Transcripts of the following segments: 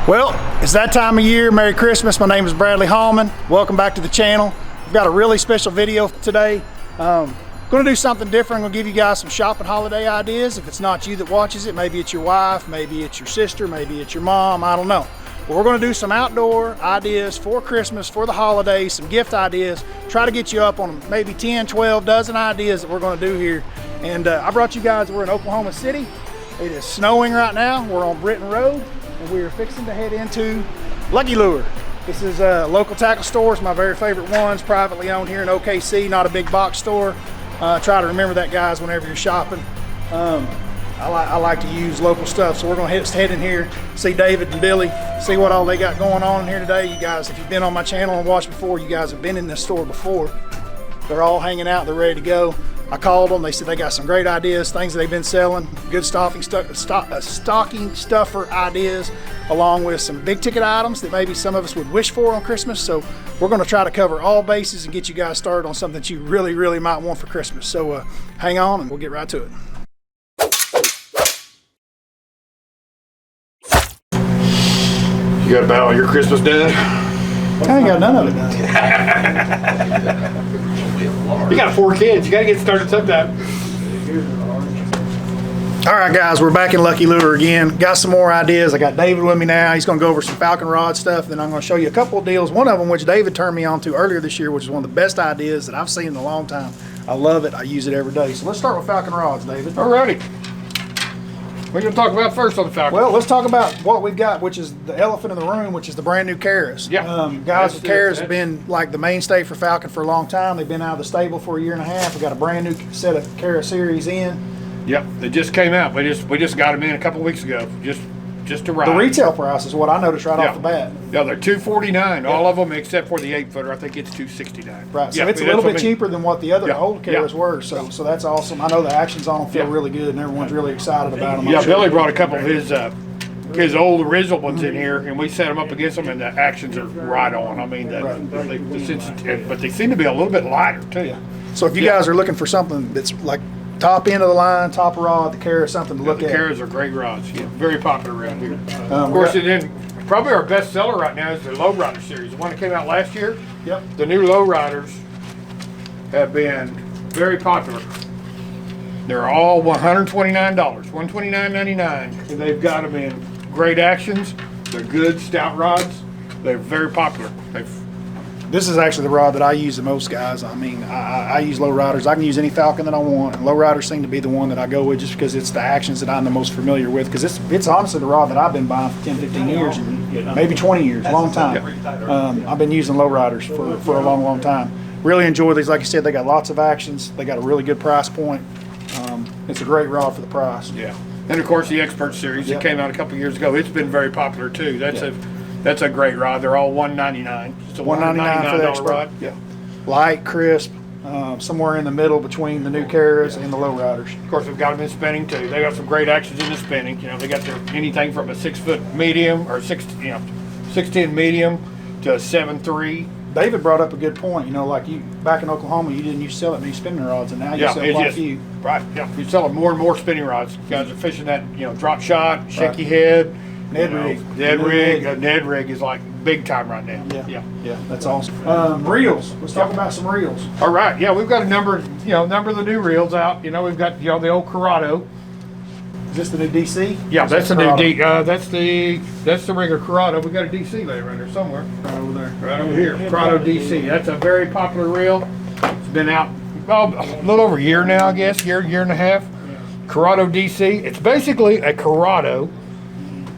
Well, it's that time of year. Merry Christmas. My name is Bradley Hallman. Welcome back to the channel. We've got a really special video today. Going to do something different. I'm going to give you guys some shopping holiday ideas. If it's not you that watches it, maybe it's your wife, maybe it's your sister, maybe it's your mom, I don't know. But we're going to do some outdoor ideas for Christmas, for the holidays, some gift ideas. Try to get you up on maybe 10, 12 dozen ideas that we're going to do here. And I brought you guys, we're in Oklahoma City. It is snowing right now. We're on Britton Road. And we are fixing to head into Lucky Lure. This is a local tackle store. It's my very favorite ones, privately owned here in OKC, not a big box store. Try to remember that, guys, whenever you're shopping. I like to use local stuff, so we're going to head in here, see David and Billy, see what all they got going on in here today. You guys, if you've been on my channel and watched before, you guys have been in this store before. They're all hanging out. They're ready to go. I called them. They said they got some great ideas, things that they've been selling, good stocking stuffer ideas, along with some big ticket items that maybe some of us would wish for on Christmas. So we're going to try to cover all bases and get you guys started on something that you really, really might want for Christmas. So hang on and we'll get right to it. You got about all your Christmas done? I ain't got none of it done. You got 4 kids. You got to get started sometime. All right, guys, we're back in Lucky Lure again. Got some more ideas. I got David with me now. He's going to go over some falcon rod stuff. Then I'm going to show you a couple of deals. One of them, which David turned me on to earlier this year, which is one of the best ideas that I've seen in a long time. I love it. I use it every day. So let's start with falcon rods, David. All righty. What are you going to talk about first on the falcon? Well, let's talk about what we've got, which is the elephant in the room, which is the brand new Karas. Yeah. Guys, the Karas have been like the mainstay for falcon for a long time. They've been out of the stable for 1.5 years. We got a brand new set of Kara series in. Yep, they just came out. We just got them in a couple of weeks ago. Just to ride. The retail price is what I noticed right off the bat. Yeah, they're $249. All of them except for the 8-footer. I think it's $269. Right. So it's a little bit cheaper than what the other old Karas were. So that's awesome. I know the actions on them feel really good, and everyone's really excited about them. Yeah, Billy brought a couple of his old original ones in here, and we set them up against them, and the actions are right on. I mean, but they seem to be a little bit lighter too. Yeah. So if you guys are looking for something that's like top end of the line, top rod, the Kara is something to look at. The Karas are great rods. Yeah, very popular around here. Of course, probably our best seller right now is the Lowrider series, the one that came out last year. Yep. The new Lowriders have been very popular. They're all $129, $129.99, and they've got them in great actions. They're good stout rods. They're very popular. This is actually the rod that I use the most, guys. I mean, I use Lowriders. I can use any falcon that I want, and Lowriders seem to be the one that I go with just because it's the actions that I'm the most familiar with, because it's honestly the rod that I've been buying for 10, 15 years, maybe 20 years, long time. I've been using Lowriders for a long, long time. Really enjoy these. Like you said, they got lots of actions. They got a really good price point. It's a great rod for the price. Yeah. And of course, the Expert series that came out a couple years ago, it's been very popular too. That's a great rod. They're all $199. It's a $199 for the Expert rod. Yeah. Light, crisp, somewhere in the middle between the new Karas and the Lowriders. Of course, we've got them in spinning too. They got some great actions in the spinning. You know, they got anything from a 6-foot medium or 6'10" medium to a 7'3". David brought up a good point. You know, like you back in Oklahoma, you didn't used to sell that many spinning rods, and now you sell quite a few. Right. Yeah. You're selling more and more spinning rods. Guys are fishing that drop shot, shaky head. Ned rig is like big time right now. Yeah, that's awesome. Reels. Let's talk about some reels. All right. Yeah, we've got a number of the new reels out. We've got the old Corrado. Is this the new DC? Yeah, that's the new that's the regular Corrado. We got a DC later around there somewhere. Right over there. Right over here. Corrado DC. That's a very popular reel. It's been out a little over a year now, I guess. Year and a half. Corrado DC. It's basically a Corrado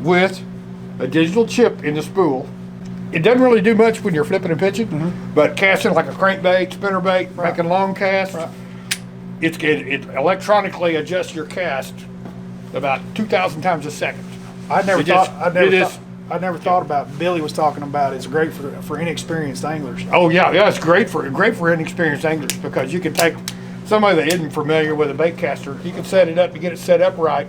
with a digital chip in the spool. It doesn't really do much when you're flipping and pitching, but casting like a crankbait, spinnerbait, making long casts, it electronically adjusts your cast about 2,000 times a second. I'd never thought about. Billy was talking about it's great for inexperienced anglers. Oh yeah, it's great for inexperienced anglers, because you can take somebody that isn't familiar with a bait caster. You can set it up, you get it set up right.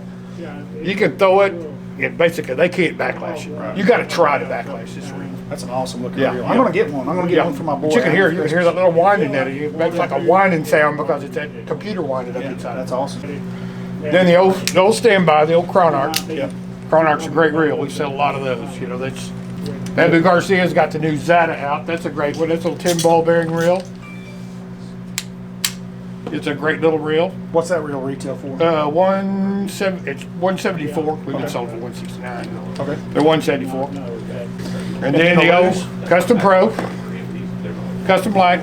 You can throw it. And basically, they can't backlash it. Right. You got to try to backlash this reel. That's an awesome looking reel. I'm going to get one. I'm going to get one for my boy. But you can hear that little whining at it. It makes like a whining sound because it's that computer whining up inside. That's awesome. Then the old standby, the old Chronarch. Cronarch's a great reel. We sell a lot of those. You know, that's Evan Garcia's got the new Zata out. That's a great one. That's a little 10 ball bearing reel. It's a great little reel. What's that reel retail for? It's 174. We've been sold for 169. Okay. They're 174. And then the old Custom Pro, Custom Black.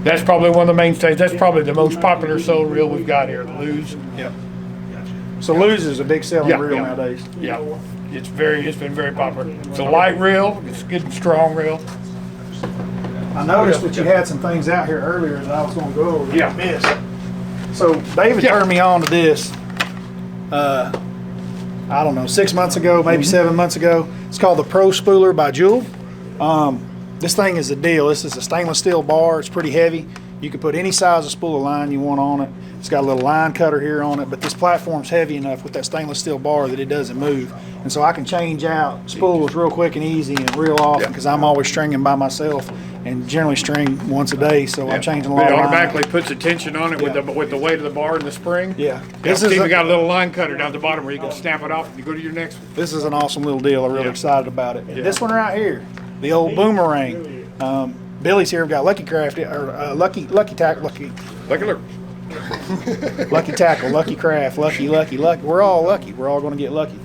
That's probably one of the mainstays. That's probably the most popular sold reel we've got here, the Luz. Yep. So Luz is a big selling reel nowadays. Yeah. It's been very popular. It's a light reel. It's a good and strong reel. I noticed that you had some things out here earlier that I was going to go over. Yeah. Missed. So David turned me on to this. I don't know, 6 months ago, maybe 7 months ago. It's called the Pro Spooler by Jewel. This thing is a deal. This is a stainless steel bar. It's pretty heavy. You can put any size of spool of line you want on it. It's got a little line cutter here on it, but this platform's heavy enough with that stainless steel bar that it doesn't move. And so I can change out spools real quick and easy and real often because I'm always stringing by myself and generally string once a day, so I'm changing a lot It of automatically puts a tension on it with the weight of the bar and the spring. Yeah. This is even got a little line cutter down the bottom where you can snap it off and you go to your next one. This is an awesome little deal. I'm really excited about it. And this one right here, the old boomerang. Billy's here. We've got Lucky Craft or Lucky Tackle, Lucky Tackle, Lucky Craft, Lucky. We're all lucky. We're all going to get lucky.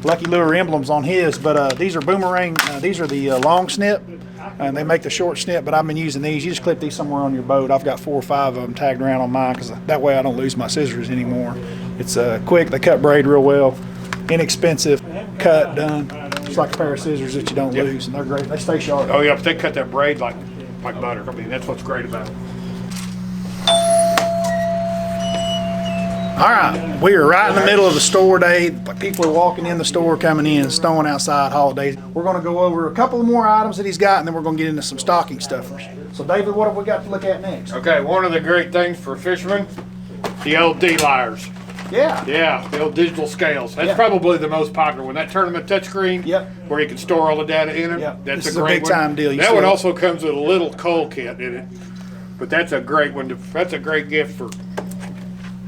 Lucky Lure emblems on his, but these are boomerang. These are the long snip, and they make the short snip. But I've been using these. You just clip these somewhere on your boat. I've got 4 or 5 of them tagged around on mine because that way I don't lose my scissors anymore. It's quick. They cut braid real well. Inexpensive, cut, done. It's like a pair of scissors that you don't lose, and they're great. They stay sharp. Oh yeah, but they cut that braid like butter. I mean, that's what's great about it. All right, we are right in the middle of the store day. People are walking in the store, coming in, snowing outside, holidays. We're going to go over a couple of more items that he's got, and then we're going to get into some stocking stuffers. So, David, what have we got to look at next? Okay, one of the great things for fishermen, the old D-Lyres. Yeah. Yeah, the old digital scales. That's probably the most popular one. That tournament touchscreen, where you can store all the data in it. That's this a great big time deal. That one also comes with a little coal kit in it, but that's a great one. That's a great gift for.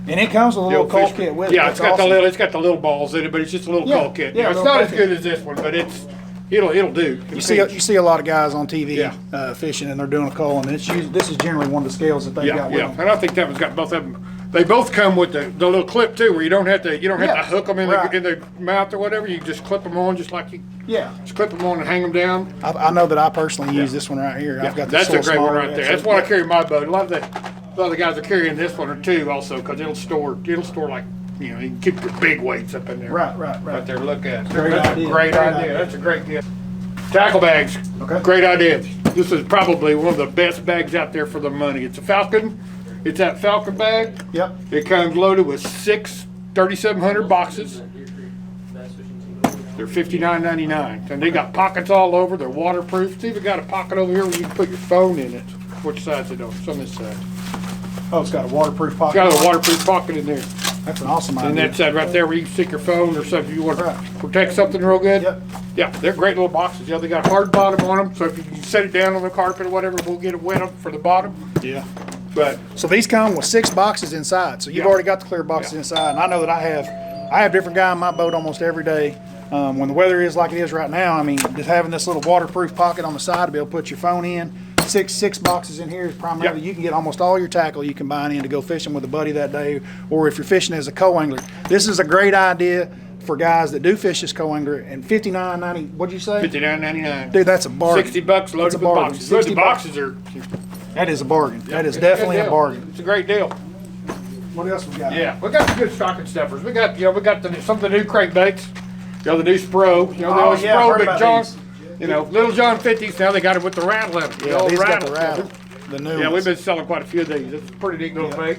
And it comes with a little coal kit with it. Yeah, it's got the little balls in it, but it's just a little coal kit. Yeah, it's not as good as this one, but it'll do. You see a lot of guys on TV fishing, and they're doing a coal, and this is generally one of the scales that they got with them. And I think that one's got both of them. They both come with the little clip too, where you don't have to hook them in the mouth or whatever. You just clip them on, just like you. Yeah. Just clip them on and hang them down. I know that I personally use this one right here. I've got that's a great one right there. That's what I carry in my boat. A lot of the guys are carrying this one or two also because it'll store like you can keep your big weights up in there. Right there. Look at it. That's a great idea. That's a great gift. Tackle bags. Okay. Great idea. This is probably one of the best bags out there for the money. It's a Falcon. It's that Falcon bag. Yep. It comes loaded with 6 3,700 boxes. They're $59.99, and they got pockets all over. They're waterproof. It's even got a pocket over here where you can put your phone in it. Which side's it on? It's on this side. Oh, it's got a waterproof pocket. It's got a waterproof pocket in there. That's an awesome idea. And that side right there where you can stick your phone or something. You want to protect something real good. Yep. Yeah, they're great little boxes. Yeah, they got a hard bottom on them, so if you set it down on the carpet or whatever, we'll get it wet for the bottom. Yeah. But so these come with 6 boxes inside. So you've already got the clear boxes inside, and I know that I have different guy in my boat almost every day. When the weather is like it is right now, I mean, just having this little waterproof pocket on the side to be able to put your phone in. Six boxes in here is primarily you can get almost all your tackle you can combine in to go fishing with a buddy that day, or if you're fishing as a co-angler. This is a great idea for guys that do fish as co-angler. And $59.90. What'd you say? $59.99. Dude, that's a bargain. $60 loaded with boxes. The boxes are. That is a bargain. That is definitely a bargain. It's a great deal. What else we got? Yeah, we got some good stocking stuffers. We got some of the new crankbaits. The new Spro. The old Spro, Big John. Little John 50s. Now they got it with the rattle in them. Yeah, these got the rattle. The new ones. We've been selling quite a few of these. It's a pretty neat little bait.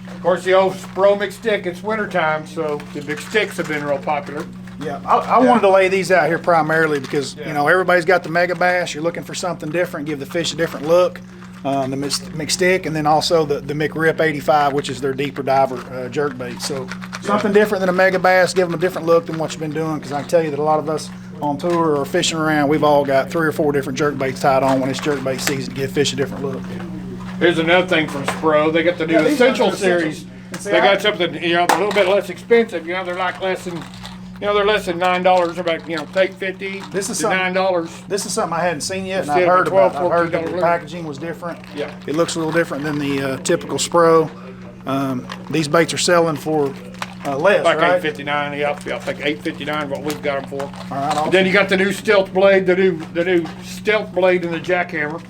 Of course, the old Spro McStick. It's wintertime, so the McSticks have been real popular. Yeah, I wanted to lay these out here primarily because everybody's got the Mega Bass. You're looking for something different, give the fish a different look. The McStick, and then also the McRip 85, which is their deeper diver jerkbait. So something different than a Mega Bass, give them a different look than what you've been doing. Because I can tell you that a lot of us on tour or fishing around, we've all got 3 or 4 different jerkbaits tied on when it's jerkbait season to give fish a different look. Here's another thing from Spro. They got the new Essential series. They got something a little bit less expensive. They're like less than You know, they're less than $9. They're about, you know, $8.50 This is to something, $9. This is something I hadn't seen yet, and Instead I've of heard a about. $12, I've heard that the $14 packaging was different. Yeah. It looks a little different than the typical Spro. These baits are selling for less, Like right? $8.59. Yeah, I think $8.59 what we've got them for. All right, awesome. Then you got the new stealth blade, the new stealth blade in the jackhammer,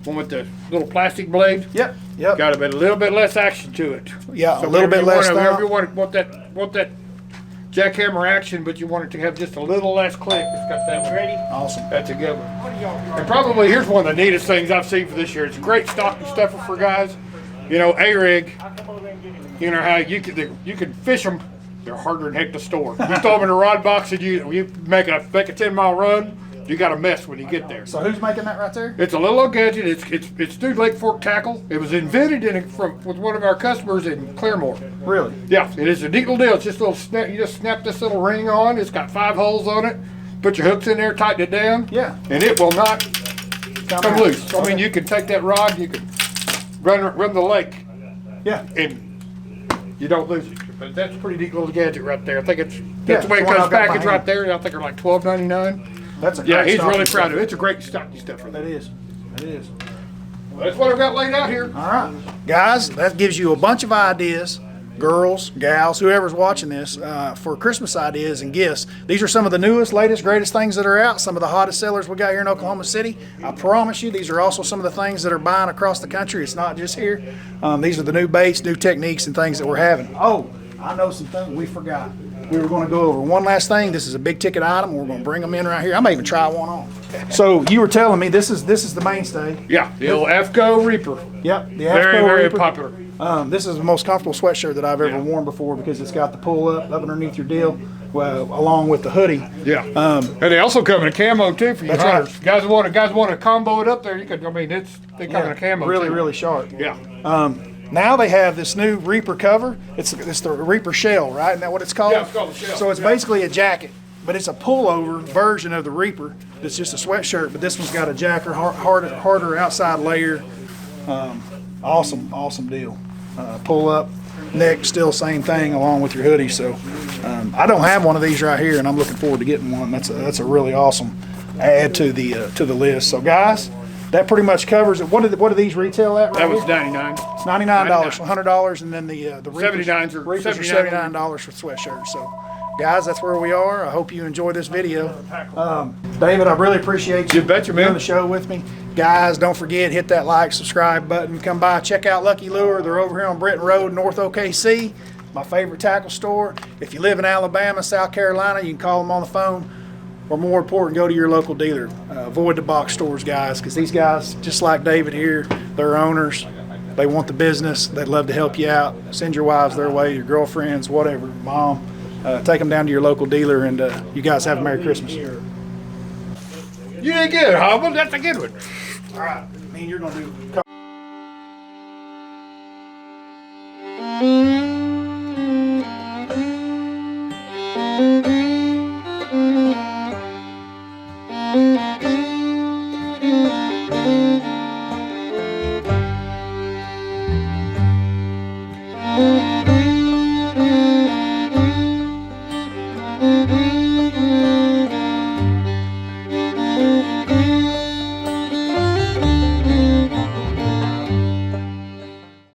one with the little plastic blade. Yep, yep. Got a little bit less action to it. Yeah, So a little bit less. Whenever you want that jackhammer action, but you want it to have just a little less click, it's got that one. Ready? Awesome. That's a good one. And probably here's one of the neatest things I've seen for this year. It's a great stocking stuffer for guys. You know, A-rig. You know how you can fish them. They're harder than heck to store. You throw them in a rod box and you make a 10-mile run. You got a mess when you get there. So who's making that right there? It's a little old gadget. It's through Lake Fork Tackle. It was invented with one of our customers in Claremore. Really? Yeah, it is a neat little deal. It's just a little snap. You just snap this little ring on. It's got 5 holes on it. Put your hooks in there, tighten it down. Yeah. And it will not come loose. Okay. I mean, you can take that rod, you can run the lake, Yeah. and you don't lose it. But that's a pretty neat little gadget right there. I think that's Yeah, the way it it's one comes I've got packaged behind. right there. I think they're like $12.99. That's a great Yeah, he's stocking really proud stuffer. of it. It's a great stocking stuffer. That is. That is. Well, that's what I've got laid out here. All right, guys, that gives you a bunch of ideas, girls, gals, whoever's watching this, for Christmas ideas and gifts. These are some of the newest, latest, greatest things that are out, some of the hottest sellers we got here in Oklahoma City. I promise you, these are also some of the things that are buying across the country. It's not just here. These are the new baits, new techniques, and things that we're having. Oh, I know some things we forgot. We were going to go over one last thing. This is a big ticket item. We're going to bring them in right here. I may even try one on. So you were telling me this is the mainstay. Yeah, the old AFCO Reaper. Yep, the Very, AFCO very Reaper. popular. This is the most comfortable sweatshirt that I've ever worn before because it's got the pull up underneath your deal, along with the hoodie. Yeah. And they also come in a camo too for you That's hunters. right. Guys want to combo it up there. You could. I mean, they come in a camo. really, too. really sharp. Yeah. Now they have this new Reaper cover. It's the Reaper shell, right? Isn't that what it's called? Yeah, it's called the shell. So it's basically a jacket, but it's a pullover version of the Reaper. It's just a sweatshirt, but this one's got a jacker, harder outside layer. Awesome deal. Pull up, neck, still same thing along with your hoodie. So I don't have one of these right here, and I'm looking forward to getting one. That's a really awesome add to the list. So guys, that pretty much covers it. What do these retail at? Right That was here? $99. It's $99, so $100, and then the Reapers, 79s are Reapers are $79. $79 for sweatshirts. So, guys, that's where we are. I hope you enjoy this video. David, I really appreciate you You betcha, man. doing the show with me. Guys, don't forget, hit that like, subscribe button. Come by, check out Lucky Lure. They're over here on Britton Road, North OKC. My favorite tackle store. If you live in Alabama, South Carolina, you can call them on the phone. Or more important, go to your local dealer. Avoid the box stores, guys, because these guys, just like David here, they're owners. They want the business. They'd love to help you out. Send your wives their way, your girlfriends, whatever, mom. Take them down to your local dealer, and you guys have a Merry Christmas. You did good, Hallman. That's a good one. All right. I mean, you're going to do